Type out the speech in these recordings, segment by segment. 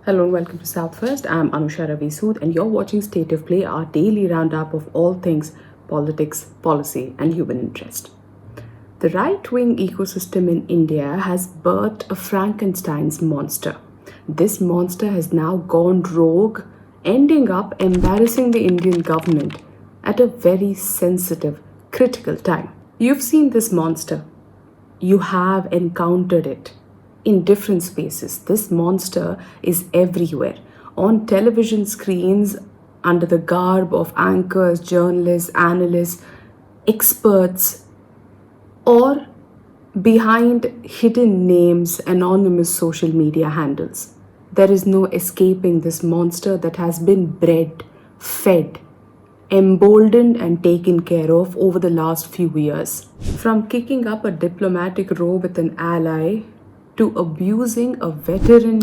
Hello and welcome to Southwest. I'm Anusha Ravi Sood and you're watching State of Play, our daily roundup of all things politics, policy, and human interest. The right-wing ecosystem in India has birthed a Frankenstein's monster. This monster has now gone rogue, ending up embarrassing the Indian government at a very sensitive, critical time. You've seen this monster. You have encountered it in different spaces. This monster is everywhere. On television screens, under the garb of anchors, journalists, analysts, experts, or behind hidden names, anonymous social media handles. There is no escaping this monster that has been bred, fed, emboldened and taken care of over the last few years. From kicking up a diplomatic row with an ally to abusing a veteran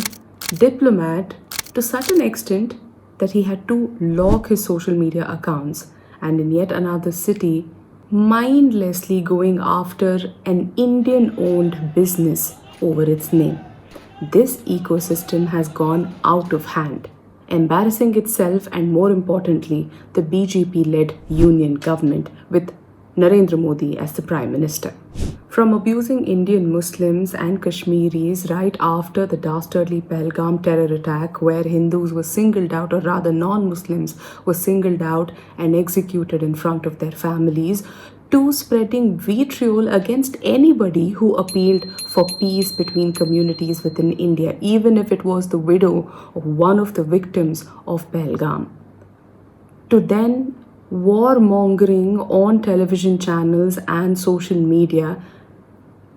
diplomat to such an extent that he had to lock his social media accounts, and in yet another city, mindlessly going after an Indian owned business over its name. This ecosystem has gone out of hand, embarrassing itself and, more importantly, the BJP led union government with Narendra Modi as the Prime Minister. From abusing Indian Muslims and Kashmiris right after the dastardly Pahalgam terror attack, where Hindus were singled out, or rather non Muslims were singled out and executed in front of their families, to spreading vitriol against anybody who appealed for peace between communities within India, even if it was the widow of one of the victims of Pahalgam. To then warmongering on television channels and social media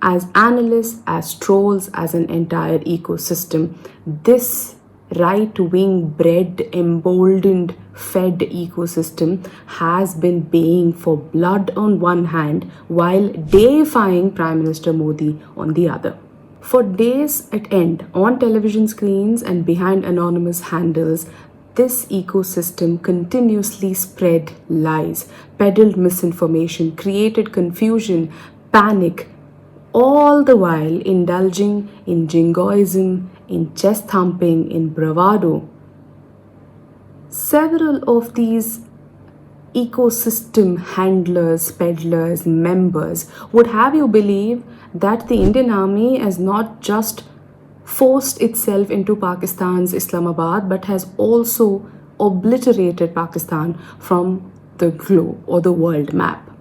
as analysts, as trolls, as an entire ecosystem. This right-wing bred, emboldened, fed ecosystem has been baying for blood on one hand while deifying Prime Minister Modi on the other. For days at end, on television screens and behind anonymous handles, this ecosystem continuously spread lies, peddled misinformation, created confusion, panic, all the while indulging in jingoism, in chest thumping, in bravado. Several of these ecosystem handlers, peddlers, members would have you believe that the Indian army has not just forced itself into Pakistan's Islamabad but has also obliterated Pakistan from the globe or the world map.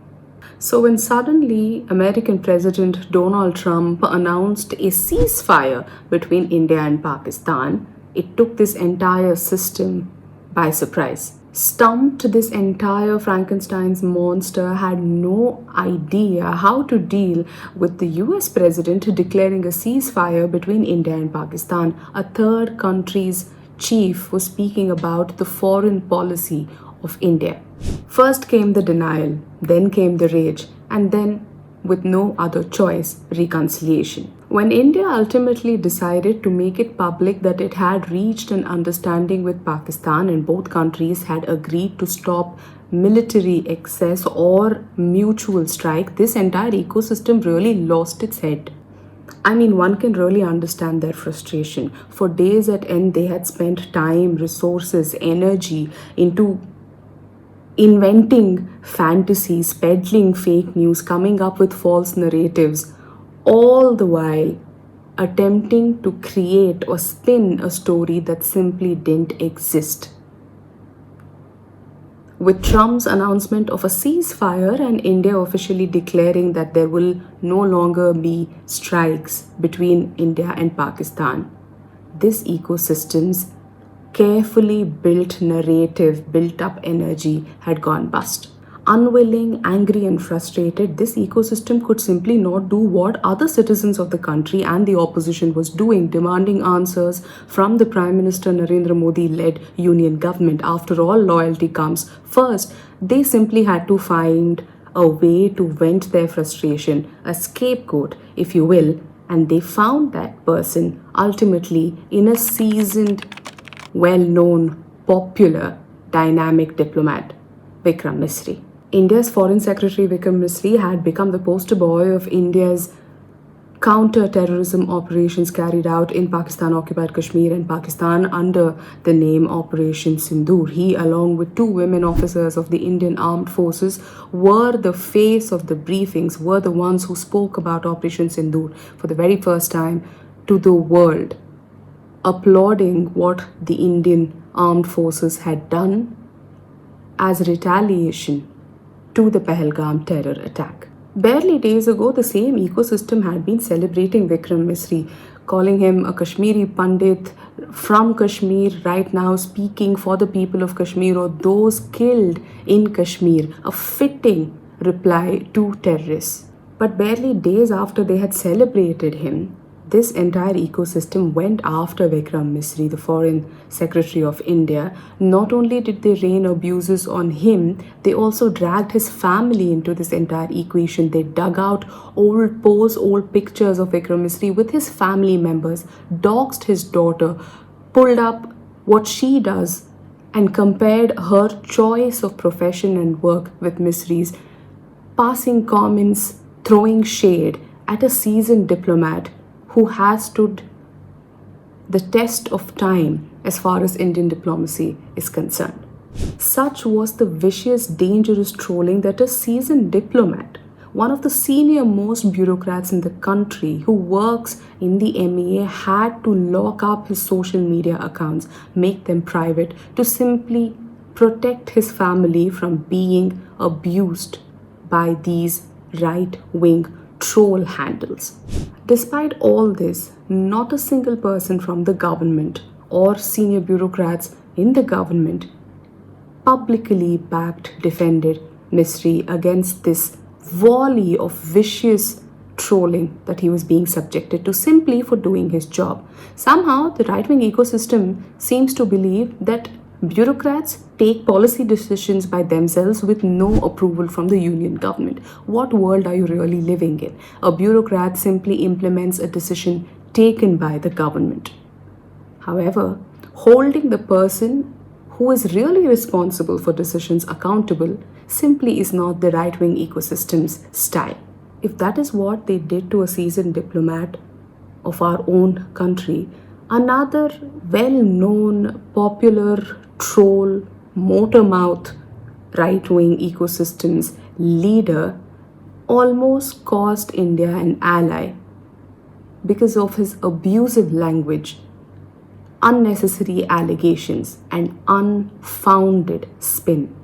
So when suddenly American President Donald Trump announced a ceasefire between India and Pakistan, it took this entire system by surprise. Stumped, this entire Frankenstein's monster had no idea how to deal with the US president declaring a ceasefire between India and Pakistan. A third country's chief was speaking about the foreign policy of India. First came the denial, then came the rage, and then, with no other choice, reconciliation. When India ultimately decided to make it public that it had reached an understanding with Pakistan and both countries had agreed to stop military excess or mutual strike, this entire ecosystem really lost its head. I mean, one can really understand their frustration. For days at end, they had spent time, resources, energy into inventing fantasies, peddling fake news, coming up with false narratives, all the while attempting to create or spin a story that simply didn't exist. With Trump's announcement of a ceasefire and India officially declaring that there will no longer be strikes between India and Pakistan, this ecosystem's carefully built narrative, built up energy had gone bust. Unwilling, angry, and frustrated, this ecosystem could simply not do what other citizens of the country and the opposition was doing, demanding answers from the Prime Minister Narendra Modi led union government. After all, loyalty comes first. They simply had to find a way to vent their frustration, a scapegoat, if you will, and they found that person ultimately in a seasoned, well-known, popular, dynamic diplomat, Vikram Misri. India's Foreign Secretary Vikram Misri had become the poster boy of India's counter-terrorism operations carried out in Pakistan-occupied Kashmir and Pakistan under the name Operation Sindoor. He, along with two women officers of the Indian Armed Forces, were the face of the briefings, were the ones who spoke about Operation Sindoor for the very first time to the world, applauding what the Indian Armed Forces had done as retaliation to the Pahalgam terror attack. Barely days ago, the same ecosystem had been celebrating Vikram Misri, calling him a Kashmiri Pandit from Kashmir, right now speaking for the people of Kashmir or those killed in Kashmir, a fitting reply to terrorists. But barely days after they had celebrated him, this entire ecosystem went after Vikram Misri, the Foreign Secretary of India. Not only did they rain abuses on him, they also dragged his family into this entire equation. They dug out old pictures of Vikram Misri with his family members, doxed his daughter, pulled up what she does, and compared her choice of profession and work with Misri's, passing comments, throwing shade at a seasoned diplomat who has stood the test of time as far as Indian diplomacy is concerned. Such was the vicious, dangerous trolling that a seasoned diplomat, one of the senior most bureaucrats in the country who works in the MEA, had to lock up his social media accounts, make them private, to simply protect his family from being abused by these right-wing troll handles. Despite all this, not a single person from the government or senior bureaucrats in the government publicly defended Misri against this volley of vicious trolling that he was being subjected to simply for doing his job. Somehow, the right-wing ecosystem seems to believe that bureaucrats take policy decisions by themselves with no approval from the union government. What world are you really living in? A bureaucrat simply implements a decision taken by the government. However, holding the person who is really responsible for decisions accountable simply is not the right-wing ecosystem's style. If that is what they did to a seasoned diplomat of our own country, another well-known, popular troll, motor-mouth right-wing ecosystem's leader almost cost India an ally because of his abusive language, unnecessary allegations, and unfounded spin.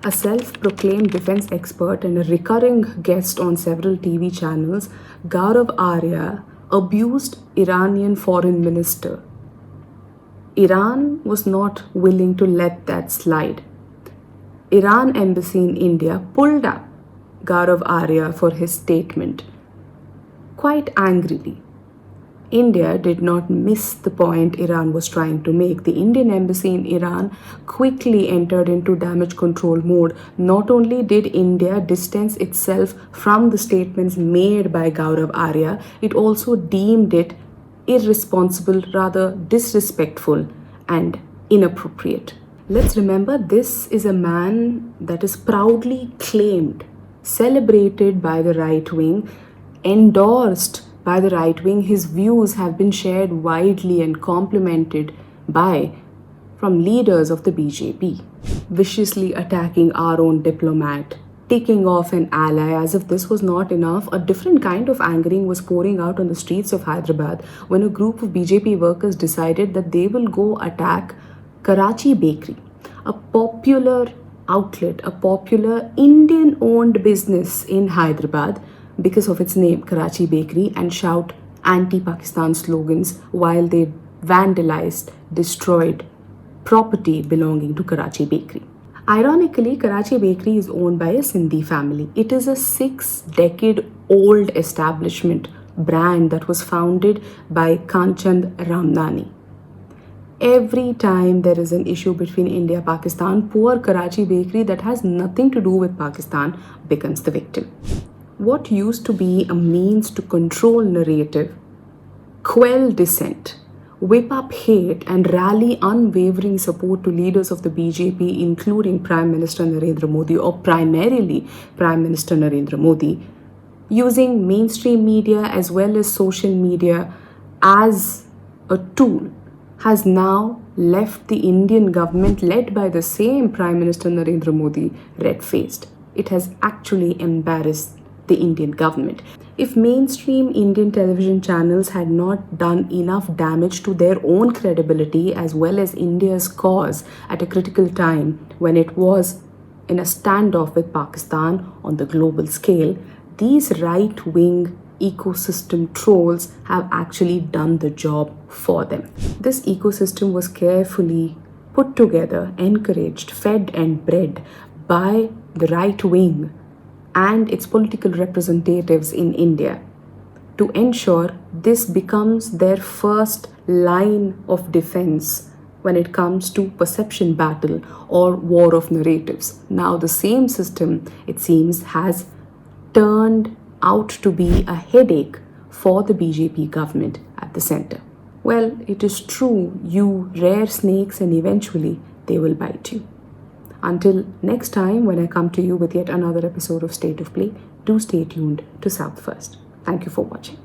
A self-proclaimed defense expert and a recurring guest on several TV channels, Gaurav Arya abused Iranian foreign minister. Iran was not willing to let that slide. Iran embassy in India pulled up Gaurav Arya for his statement quite angrily. India did not miss the point Iran was trying to make. The Indian embassy in Iran quickly entered into damage control mode. Not only did India distance itself from the statements made by Gaurav Arya, it also deemed it irresponsible, rather disrespectful and inappropriate. Let's remember, this is a man that is proudly claimed, celebrated by the right wing, endorsed by the right wing. His views have been shared widely and complimented from leaders of the BJP. Viciously attacking our own diplomat, taking off an ally. As if this was not enough, a different kind of angering was pouring out on the streets of Hyderabad when a group of BJP workers decided that they will go attack Karachi Bakery, a popular outlet, a popular Indian-owned business in Hyderabad, because of its name, Karachi Bakery, and shout anti-Pakistan slogans while they vandalized, destroyed property belonging to Karachi Bakery. Ironically, Karachi Bakery is owned by a Sindhi family. It is a 6-decade-old establishment brand that was founded by Kanchand Ramnani. Every time there is an issue between India and Pakistan, poor Karachi Bakery that has nothing to do with Pakistan becomes the victim. What used to be a means to control narrative, quell dissent, whip up hate, and rally unwavering support to leaders of the BJP, including Prime Minister Narendra Modi, or primarily Prime Minister Narendra Modi, using mainstream media as well as social media as a tool has now left the Indian government, led by the same Prime Minister Narendra Modi, red-faced. It has actually embarrassed the Indian government. If mainstream Indian television channels had not done enough damage to their own credibility as well as India's cause at a critical time when it was in a standoff with Pakistan on the global scale, these right-wing ecosystem trolls have actually done the job for them. This ecosystem was carefully put together, encouraged, fed and bred by the right wing and its political representatives in India to ensure this becomes their first line of defense when it comes to perception battle or war of narratives. Now the same system, it seems, has turned out to be a headache for the BJP government at the center. Well, it is true, you rear snakes and eventually they will bite you. Until next time, when I come to you with yet another episode of State of Play, do stay tuned to South First. Thank you for watching.